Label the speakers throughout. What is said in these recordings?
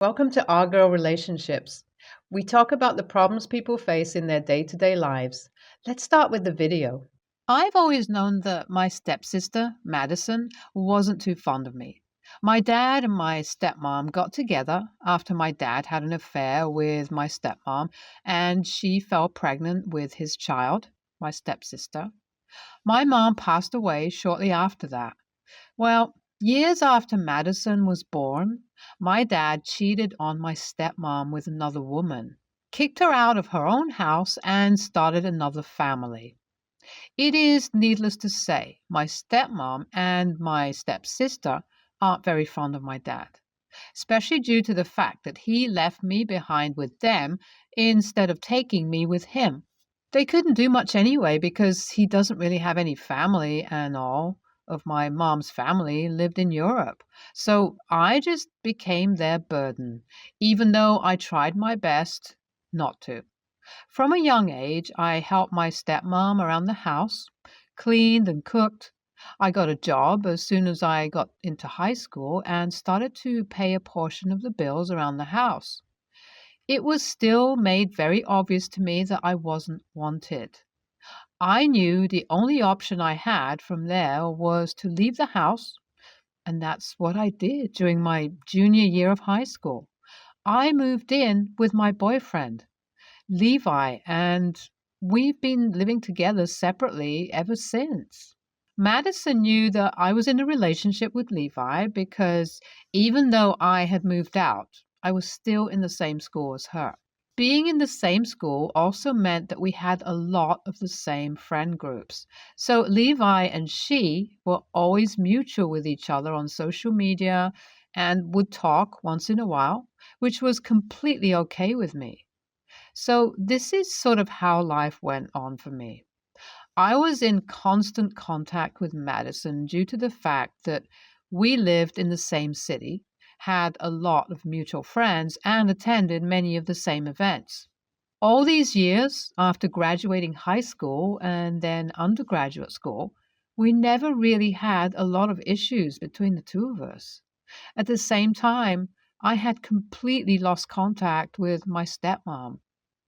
Speaker 1: Welcome to Our Girl Relationships. We talk about the problems people face in their day to day lives. Let's start with the video.
Speaker 2: I've always known that my stepsister, Madison, wasn't too fond of me. My dad and my stepmom got together after my dad had an affair with my stepmom, and she fell pregnant with his child, my stepsister. My mom passed away shortly after that. Well, years after Madison was born, my dad cheated on my stepmom with another woman, kicked her out of her own house, and started another family. It is needless to say, my stepmom and my stepsister aren't very fond of my dad, especially due to the fact that he left me behind with them instead of taking me with him. They couldn't do much anyway because he doesn't really have any family, and all of my mom's family lived in Europe. So I just became their burden, even though I tried my best not to. From a young age, I helped my stepmom around the house, cleaned and cooked. I got a job as soon as I got into high school and started to pay a portion of the bills around the house. It was still made very obvious to me that I wasn't wanted. I knew the only option I had from there was to leave the house, and that's what I did during my junior year of high school. I moved in with my boyfriend, Levi, and we've been living together separately ever since. Madison knew that I was in a relationship with Levi because even though I had moved out, I was still in the same school as her. Being in the same school also meant that we had a lot of the same friend groups. So Levi and she were always mutual with each other on social media and would talk once in a while, which was completely okay with me. So, this is sort of how life went on for me. I was in constant contact with Madison due to the fact that we lived in the same city, had a lot of mutual friends, and attended many of the same events. All these years after graduating high school and then undergraduate school, we never really had a lot of issues between the two of us. At the same time, I had completely lost contact with my stepmom.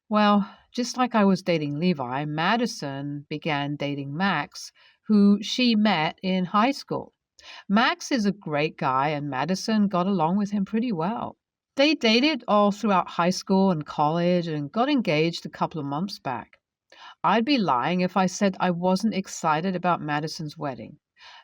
Speaker 2: Well, just like I was dating Levi, Madison began dating Max, who she met in high school. Max is a great guy, and Madison got along with him pretty well. They dated all throughout high school and college and got engaged a couple of months back. I'd be lying if I said I wasn't excited about Madison's wedding.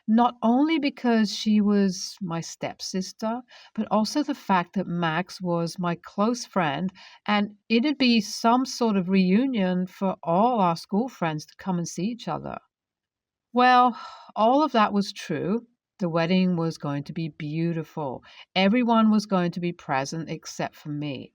Speaker 2: Not only because she was my stepsister, but also the fact that Max was my close friend, and it'd be some sort of reunion for all our school friends to come and see each other. Well, all of that was true. The wedding was going to be beautiful. Everyone was going to be present except for me.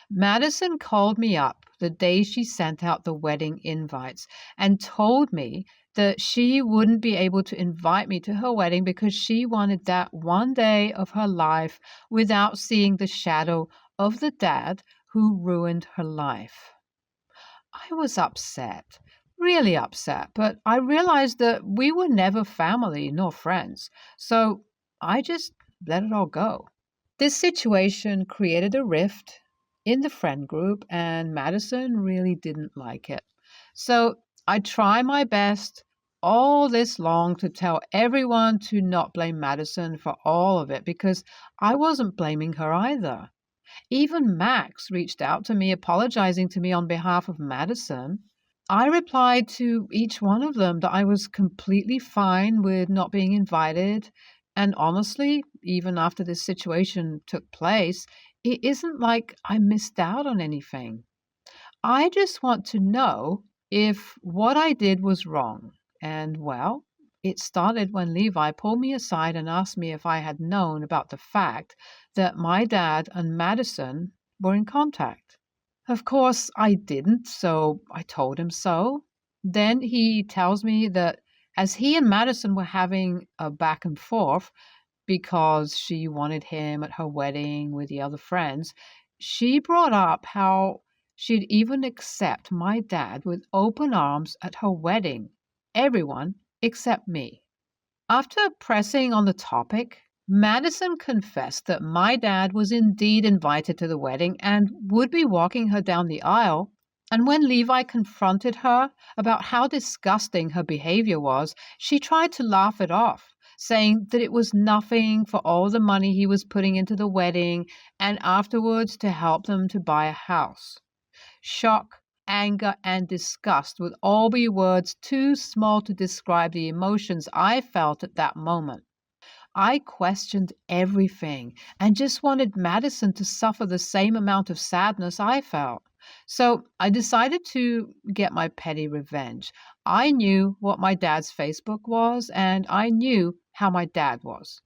Speaker 2: Madison called me up the day she sent out the wedding invites and told me that she wouldn't be able to invite me to her wedding because she wanted that one day of her life without seeing the shadow of the dad who ruined her life. I was upset, really upset, but I realized that we were never family nor friends, so I just let it all go. This situation created a rift in the friend group, and Madison really didn't like it. So I try my best all this long to tell everyone to not blame Madison for all of it because I wasn't blaming her either. Even Max reached out to me apologizing to me on behalf of Madison. I replied to each one of them that I was completely fine with not being invited. And honestly, even after this situation took place, it isn't like I missed out on anything. I just want to know if what I did was wrong. And well, it started when Levi pulled me aside and asked me if I had known about the fact that my dad and Madison were in contact. Of course, I didn't, so I told him so. Then he tells me that as he and Madison were having a back and forth because she wanted him at her wedding with the other friends, she brought up how she'd even accept my dad with open arms at her wedding, everyone except me. After pressing on the topic, Madison confessed that my dad was indeed invited to the wedding and would be walking her down the aisle. And when Levi confronted her about how disgusting her behavior was, she tried to laugh it off, saying that it was nothing for all the money he was putting into the wedding and afterwards to help them to buy a house. Shock, anger, and disgust would all be words too small to describe the emotions I felt at that moment. I questioned everything and just wanted Madison to suffer the same amount of sadness I felt. So I decided to get my petty revenge. I knew what my dad's Facebook was, and I knew how my dad was.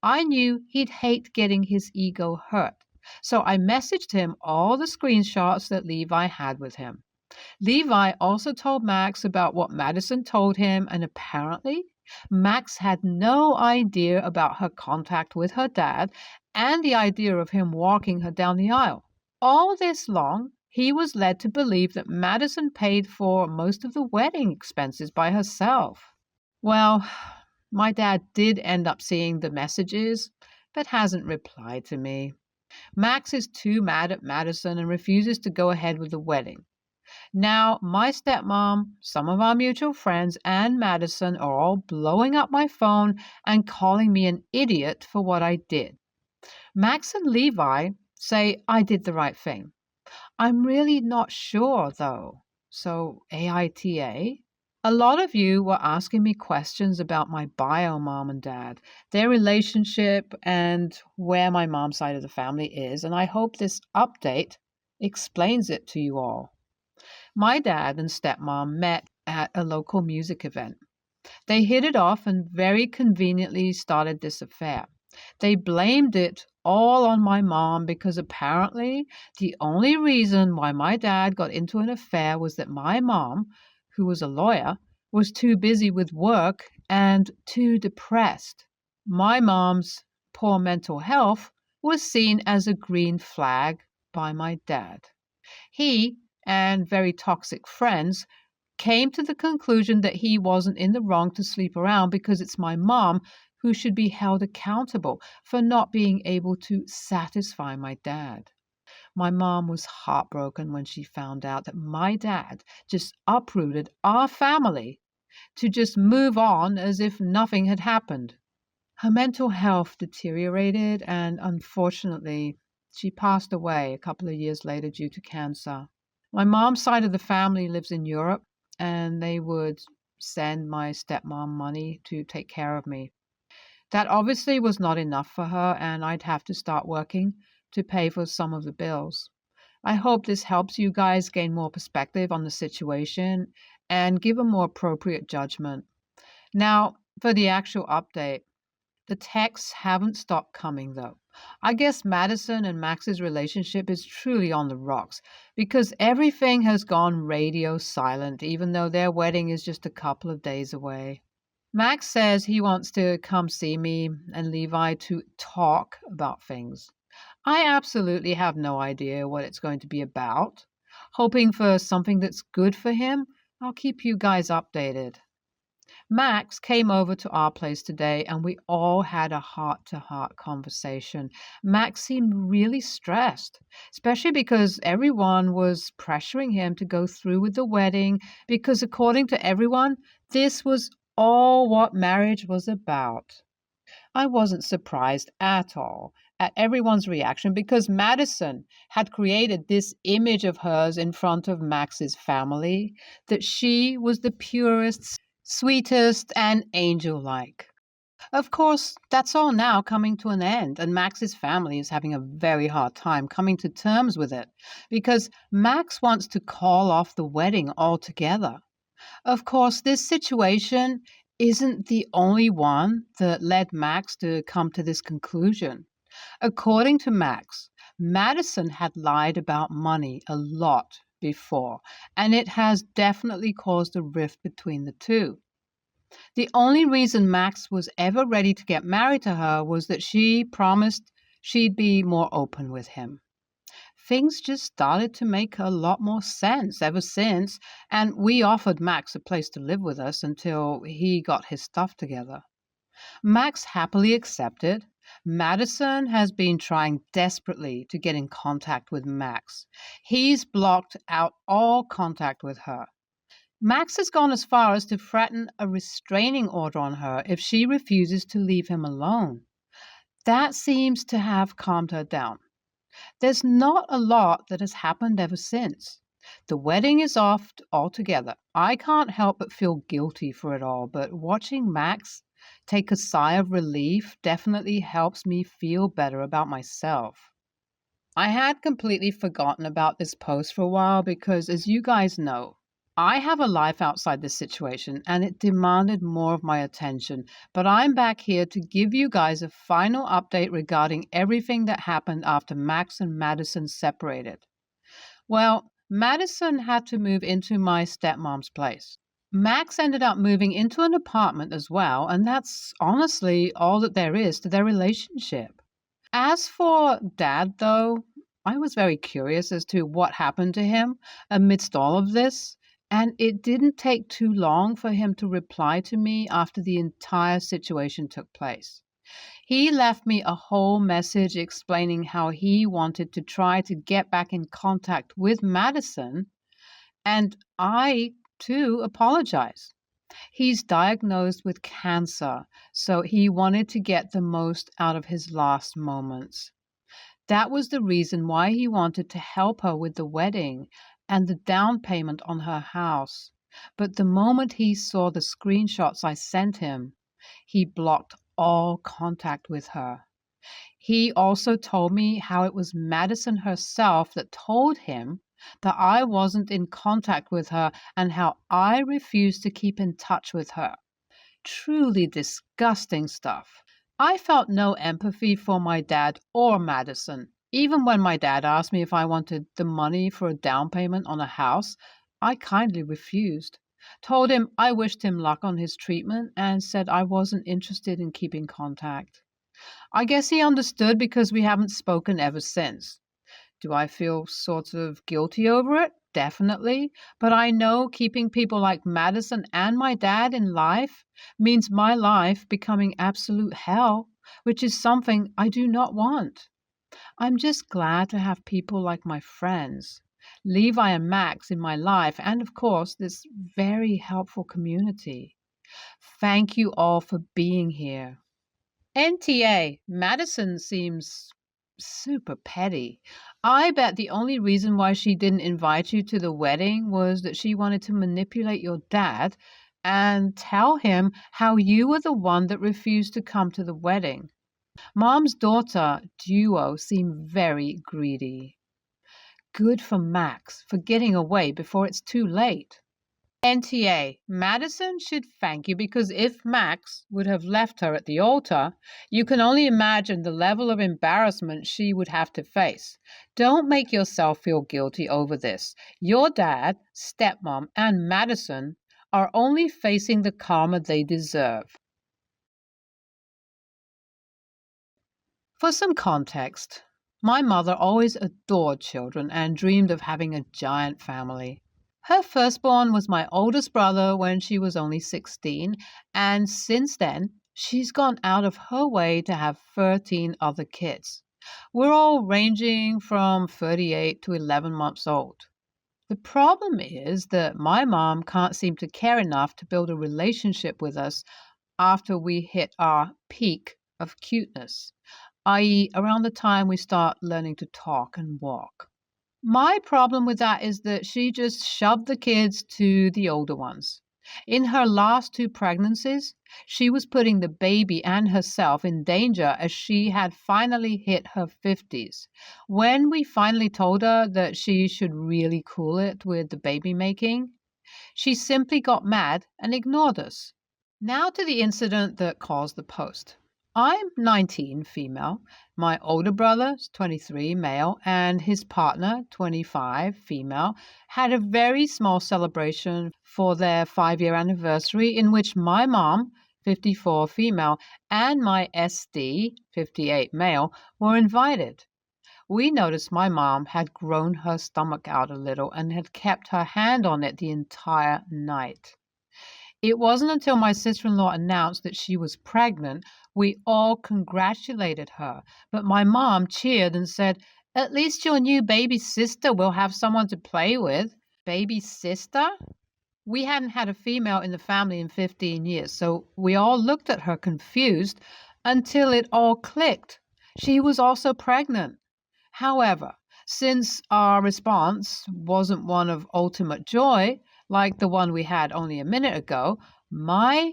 Speaker 2: I knew he'd hate getting his ego hurt. So I messaged him all the screenshots that Levi had with him. Levi also told Max about what Madison told him, and apparently, Max had no idea about her contact with her dad and the idea of him walking her down the aisle. All this long, he was led to believe that Madison paid for most of the wedding expenses by herself. Well, my dad did end up seeing the messages, but hasn't replied to me. Max is too mad at Madison and refuses to go ahead with the wedding. Now, my stepmom, some of our mutual friends, and Madison are all blowing up my phone and calling me an idiot for what I did. Max and Levi say I did the right thing. I'm really not sure, though. So, AITA? A lot of you were asking me questions about my bio mom and dad, their relationship, and where my mom's side of the family is, and I hope this update explains it to you all. My dad and stepmom met at a local music event. They hit it off and very conveniently started this affair. They blamed it all on my mom because apparently the only reason why my dad got into an affair was that my mom, who was a lawyer, was too busy with work and too depressed. My mom's poor mental health was seen as a green flag by my dad. He and very toxic friends came to the conclusion that he wasn't in the wrong to sleep around because it's my mom who should be held accountable for not being able to satisfy my dad. My mom was heartbroken when she found out that my dad just uprooted our family to just move on as if nothing had happened. Her mental health deteriorated, and unfortunately, she passed away a couple of years later due to cancer. My mom's side of the family lives in Europe, and they would send my stepmom money to take care of me. That obviously was not enough for her, and I'd have to start working to pay for some of the bills. I hope this helps you guys gain more perspective on the situation and give a more appropriate judgment. Now, for the actual update, the texts haven't stopped coming, though. I guess Madison and Max's relationship is truly on the rocks because everything has gone radio silent, even though their wedding is just a couple of days away. Max says he wants to come see me and Levi to talk about things. I absolutely have no idea what it's going to be about. Hoping for something that's good for him, I'll keep you guys updated. Max came over to our place today and we all had a heart to heart conversation. Max seemed really stressed, especially because everyone was pressuring him to go through with the wedding because, according to everyone, this was all what marriage was about. I wasn't surprised at all at everyone's reaction because Madison had created this image of hers in front of Max's family that she was the purest, sweetest, and angel like. Of course, that's all now coming to an end, and Max's family is having a very hard time coming to terms with it because Max wants to call off the wedding altogether. Of course, this situation isn't the only one that led Max to come to this conclusion. According to Max, Madison had lied about money a lot before, and it has definitely caused a rift between the two. The only reason Max was ever ready to get married to her was that she promised she'd be more open with him. Things just started to make a lot more sense ever since, and we offered Max a place to live with us until he got his stuff together. Max happily accepted, Madison has been trying desperately to get in contact with Max. He's blocked out all contact with her. Max has gone as far as to threaten a restraining order on her if she refuses to leave him alone. That seems to have calmed her down. There's not a lot that has happened ever since. The wedding is off altogether. I can't help but feel guilty for it all, but watching Max take a sigh of relief definitely helps me feel better about myself. I had completely forgotten about this post for a while because, as you guys know, I have a life outside this situation and it demanded more of my attention. But I'm back here to give you guys a final update regarding everything that happened after Max and Madison separated. Well, Madison had to move into my stepmom's place. Max ended up moving into an apartment as well, and that's honestly all that there is to their relationship. As for Dad, though, I was very curious as to what happened to him amidst all of this, and it didn't take too long for him to reply to me after the entire situation took place. He left me a whole message explaining how he wanted to try to get back in contact with Madison, and I, too, apologize. He's diagnosed with cancer, so he wanted to get the most out of his last moments. That was the reason why he wanted to help her with the wedding and the down payment on her house. But the moment he saw the screenshots I sent him, he blocked all contact with her. He also told me how it was Madison herself that told him that I wasn't in contact with her and how I refused to keep in touch with her. Truly disgusting stuff. I felt no empathy for my dad or Madison. Even when my dad asked me if I wanted the money for a down payment on a house, I kindly refused. Told him I wished him luck on his treatment and said I wasn't interested in keeping contact. I guess he understood because we haven't spoken ever since. Do I feel sort of guilty over it? Definitely. But I know keeping people like Madison and my dad in life means my life becoming absolute hell, which is something I do not want. I'm just glad to have people like my friends, Levi and Max, in my life, and of course, this very helpful community. Thank you all for being here. NTA, Madison seems super petty. I bet the only reason why she didn't invite you to the wedding was that she wanted to manipulate your dad and tell him how you were the one that refused to come to the wedding. Mom's daughter duo seem very greedy. Good for Max for getting away before it's too late. NTA, Madison should thank you because if Max would have left her at the altar, you can only imagine the level of embarrassment she would have to face. Don't make yourself feel guilty over this. Your dad, stepmom, and Madison are only facing the karma they deserve. For some context, my mother always adored children and dreamed of having a giant family. Her firstborn was my oldest brother when she was only 16, and since then, she's gone out of her way to have 13 other kids. We're all ranging from 38 to 11 months old. The problem is that my mom can't seem to care enough to build a relationship with us after we hit our peak of cuteness, i.e., around the time we start learning to talk and walk. My problem with that is that she just shoved the kids to the older ones. In her last two pregnancies, she was putting the baby and herself in danger as she had finally hit her 50s. When we finally told her that she should really cool it with the baby making, she simply got mad and ignored us. Now to the incident that caused the post. I'm 19, female. My older brother, 23, male, and his partner, 25, female, had a very small celebration for their 5-year anniversary in which my mom, 54, female, and my SD, 58, male, were invited. We noticed my mom had grown her stomach out a little and had kept her hand on it the entire night. It wasn't until my sister-in-law announced that she was pregnant We all congratulated her, but my mom cheered and said, "At least your new baby sister will have someone to play with." Baby sister? We hadn't had a female in the family in 15 years, so we all looked at her confused until it all clicked. She was also pregnant. However, since our response wasn't one of ultimate joy, like the one we had only a minute ago, my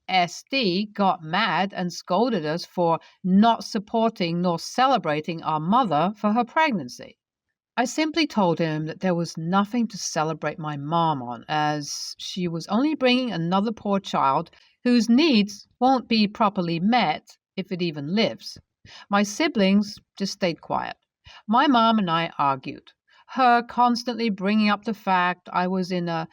Speaker 2: SD got mad and scolded us for not supporting nor celebrating our mother for her pregnancy. I simply told him that there was nothing to celebrate my mom on, as she was only bringing another poor child whose needs won't be properly met if it even lives. My siblings just stayed quiet. My mom and I argued, her constantly bringing up the fact I was in a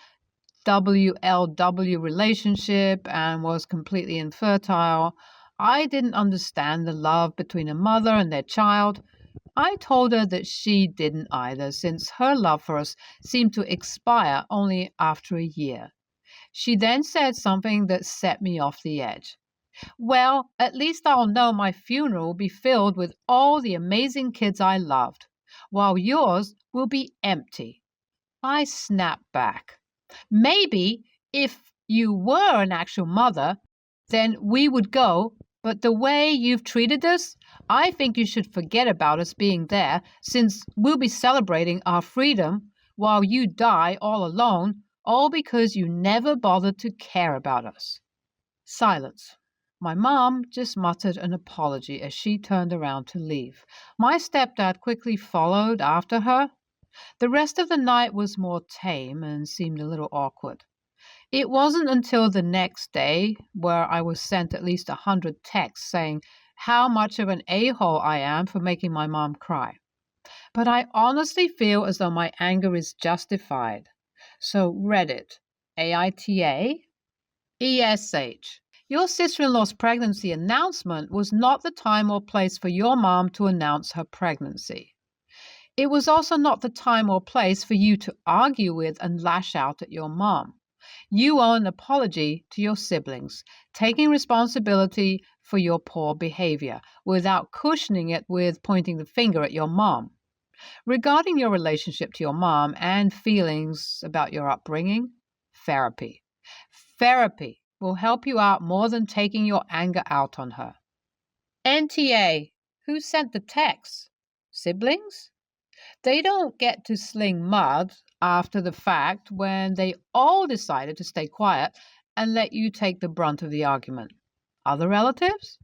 Speaker 2: WLW relationship and was completely infertile. I didn't understand the love between a mother and their child. I told her that she didn't either, since her love for us seemed to expire only after a year. She then said something that set me off the edge. "Well, at least I'll know my funeral will be filled with all the amazing kids I loved, while yours will be empty." I snapped back. "Maybe if you were an actual mother, then we would go, but the way you've treated us, I think you should forget about us being there, since we'll be celebrating our freedom while you die all alone, all because you never bothered to care about us." Silence. My mom just muttered an apology as she turned around to leave. My stepdad quickly followed after her. The rest of the night was more tame and seemed a little awkward. It wasn't until the next day, where I was sent at least 100 texts saying how much of an a-hole I am for making my mom cry. But I honestly feel as though my anger is justified. So Reddit, AITA, ESH. Your sister-in-law's pregnancy announcement was not the time or place for your mom to announce her pregnancy. It was also not the time or place for you to argue with and lash out at your mom. You owe an apology to your siblings, taking responsibility for your poor behavior without cushioning it with pointing the finger at your mom. Regarding your relationship to your mom and feelings about your upbringing, therapy. Therapy will help you out more than taking your anger out on her. NTA. Who sent the text? Siblings? They don't get to sling mud after the fact when they all decided to stay quiet and let you take the brunt of the argument. Other relatives?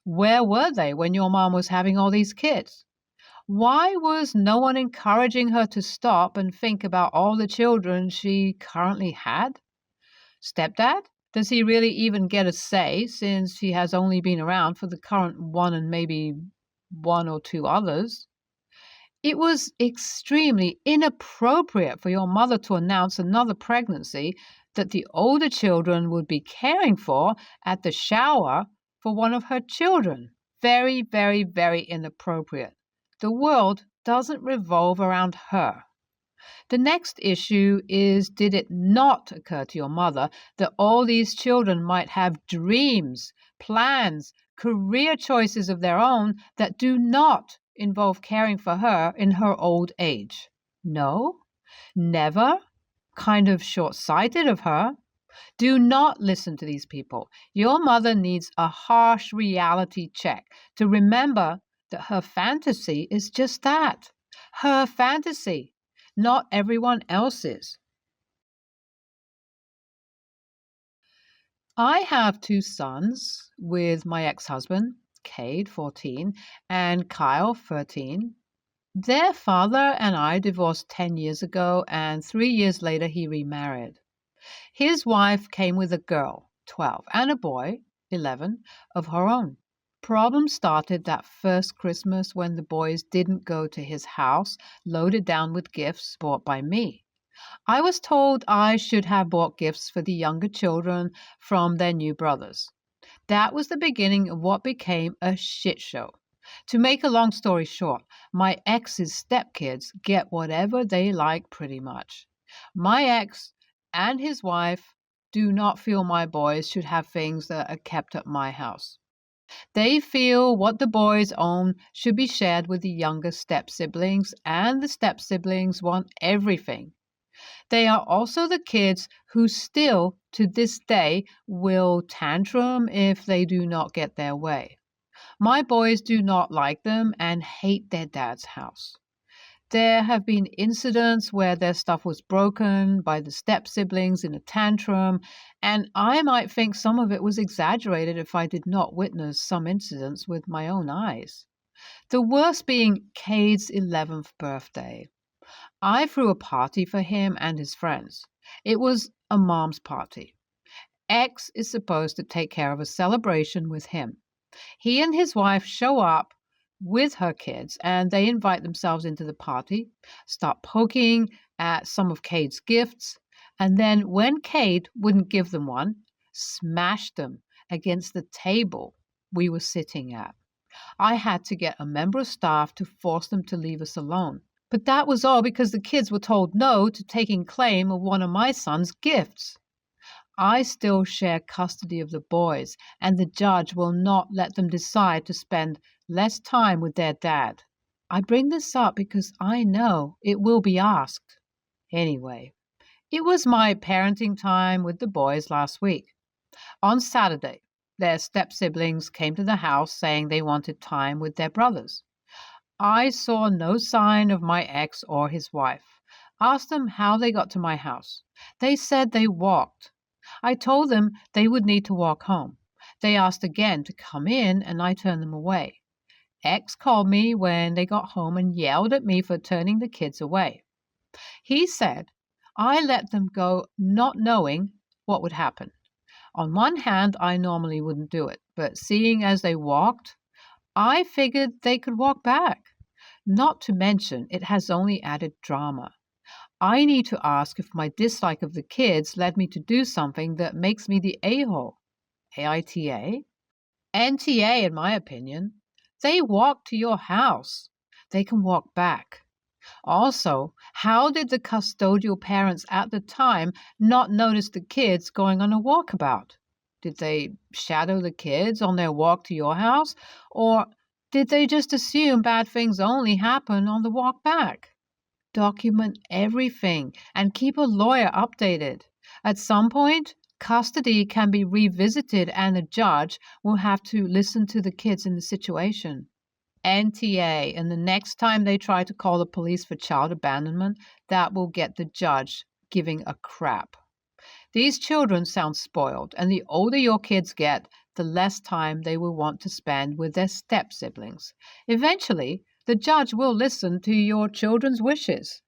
Speaker 2: Where were they when your mom was having all these kids? Why was no one encouraging her to stop and think about all the children she currently had? Stepdad? Does he really even get a say, since he has only been around for the current one and maybe one or two others? It was extremely inappropriate for your mother to announce another pregnancy that the older children would be caring for at the shower for one of her children. Very, very, very inappropriate. The world doesn't revolve around her. The next issue is, did it not occur to your mother that all these children might have dreams, plans, career choices of their own that do not involve caring for her in her old age? No? Never? Kind of short-sighted of her. Do not listen to these people. Your mother needs a harsh reality check to remember that her fantasy is just that. Her fantasy, not everyone else's. I have two sons with my ex-husband, Cade, 14, and Kyle, 13. Their father and I divorced 10 years ago, and 3 years later he remarried. His wife came with a girl, 12, and a boy, 11, of her own. Problem started that first Christmas when the boys didn't go to his house, loaded down with gifts bought by me. I was told I should have bought gifts for the younger children from their new brothers. That was the beginning of what became a shit show. To make a long story short, my ex's stepkids get whatever they like pretty much. My ex and his wife do not feel my boys should have things that are kept at my house. They feel what the boys own should be shared with the younger step siblings, and the step siblings want everything. They are also the kids who still, to this day, will tantrum if they do not get their way. My boys do not like them and hate their dad's house. There have been incidents where their stuff was broken by the step siblings in a tantrum, and I might think some of it was exaggerated if I did not witness some incidents with my own eyes. The worst being Cade's 11th birthday. I threw a party for him and his friends. It was a mom's party. X is supposed to take care of a celebration with him. He and his wife show up with her kids and they invite themselves into the party, start poking at some of Cade's gifts, and then when Cade wouldn't give them one, smash them against the table we were sitting at. I had to get a member of staff to force them to leave us alone. But that was all because the kids were told no to taking claim of one of my son's gifts. I still share custody of the boys, and the judge will not let them decide to spend less time with their dad. I bring this up because I know it will be asked. Anyway, it was my parenting time with the boys last week. On Saturday, their step siblings came to the house saying they wanted time with their brothers. I saw no sign of my ex or his wife. Asked them how they got to my house. They said they walked. I told them they would need to walk home. They asked again to come in, and I turned them away. X called me when they got home and yelled at me for turning the kids away. He said I let them go not knowing what would happen. On one hand, I normally wouldn't do it, but seeing as they walked, I figured they could walk back. Not to mention, it has only added drama. I need to ask if my dislike of the kids led me to do something that makes me the a-hole. AITA? NTA, in my opinion. They walk to your house. They can walk back. Also, how did the custodial parents at the time not notice the kids going on a walkabout? Did they shadow the kids on their walk to your house? Or did they just assume bad things only happen on the walk back? Document everything and keep a lawyer updated. At some point, custody can be revisited and a judge will have to listen to the kids in the situation. NTA, and the next time they try to call the police for child abandonment, that will get the judge giving a crap. These children sound spoiled, and the older your kids get, the less time they will want to spend with their step siblings. Eventually, the judge will listen to your children's wishes.